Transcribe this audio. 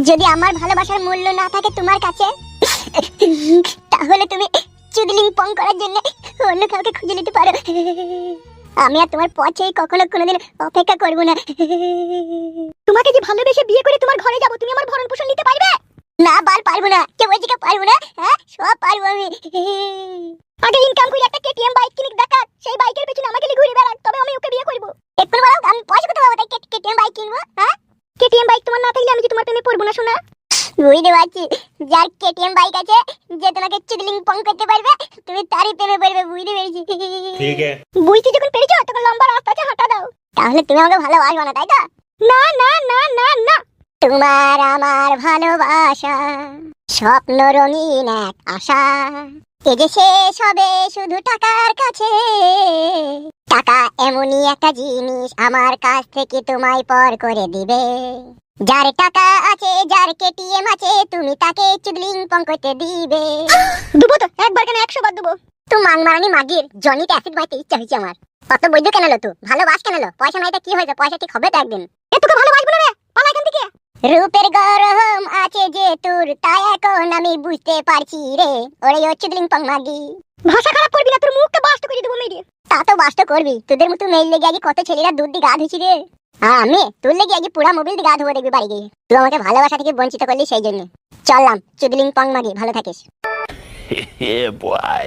যদি আমার ভালোবাসার মূল্য না থাকে তোমার কাছে, তাহলে তুমি চুদলিং পং করার জন্য অন্য কাউকে খুঁজে নিতে পারো। আমি আর তোমার পথে কখনো কোনোদিন অপেক্ষা করব না। তোমাকে যে ভালোবেসে বিয়ে করে তোমার ঘরে যাব, তুমি আমার ভরণ পোষণ নিতে পারবে? না, পারবো না। কে বলছে কে পারবো না? হ্যাঁ, সব পারবো আমি। আগে ইনকাম করে একটা কেটিএম বাইক কিনে দেখা, সেই বাইকের পেছনে আমাকে ঘুরে বেড়াক, তবে আমি ওকে বিয়ে করব। একটু বলো, আমি পয়সা কোথায় পাবো তাই কেটিএম বাইক কিনবো? হ্যাঁ, কেটিএম বাইক তোমার না থাকলে আমি কি তোমার প্রেমে পড়বো না শোনা? বুঝতে পারছি, যার কেটিএম বাইক আছে, যে তোমাকে চুদলিং পং করতে পারবে, তুমি তারই প্রেমে পড়বে। বুঝতে পেরেছি। ठीक है। বুঝতে যখন পেরেছো, তখন লম্বা রাস্তা আছে, হাঁটা দাও। তাহলে তুমি আমাকে ভালোবাসবে না, তাই তো? না না না না না, তোমার আমার ভালোবাসা স্বপ্ন রঙিন এক আশা, এ যে শেষ হবে শুধু টাকার কাছে। টাকা এমনই একটা জিনিস, আমার কাছ থেকে তোমায় পর করে দিবে। যার টাকা আছে, যার কেটিএম আছে, তুমি তাকে চুদলিং পং করতে দিবে। দেবো তো, একবার কেন 100 বার দেবো। তো মাংমারানি মাগির জনিতে অ্যাসিড মারতে ইচ্ছা হয়েছে আমার। অত বৈধ কেন লো? তুই ভালোবাস কেন লো? পয়সা নাই তো কি হয়েছে? পয়সা ঠিক হবে তো একদিন। এ তোকে ভালোবাসবো না রে, পালা এখান থেকে। রূপের গরম আছে যে তোর, তাই এখন আমি বুঝতে পারছি রে। ওরে ও চুদলিং পং মাগি, ভাষা খারাপ করবি না, তোর মুখটা বাস্ত করে দেবো মেরে। তা তো বাস্ত করবি, তোদের মতো মেল লেগে আগে কত ছেলেরা দুধ দিয়ে গা ধুইছি রে। হ্যাঁ, আমি তোর লেগে আগে পুরা মোবিল দিয়ে গা ধুবো দেখবি বাড়ি গিয়ে। তুই আমাকে ভালোবাসা থেকে বঞ্চিত করলি, সেই জন্য চললাম। চুদলিং পং মাগি, ভালো থাকিস। Yeah, boy.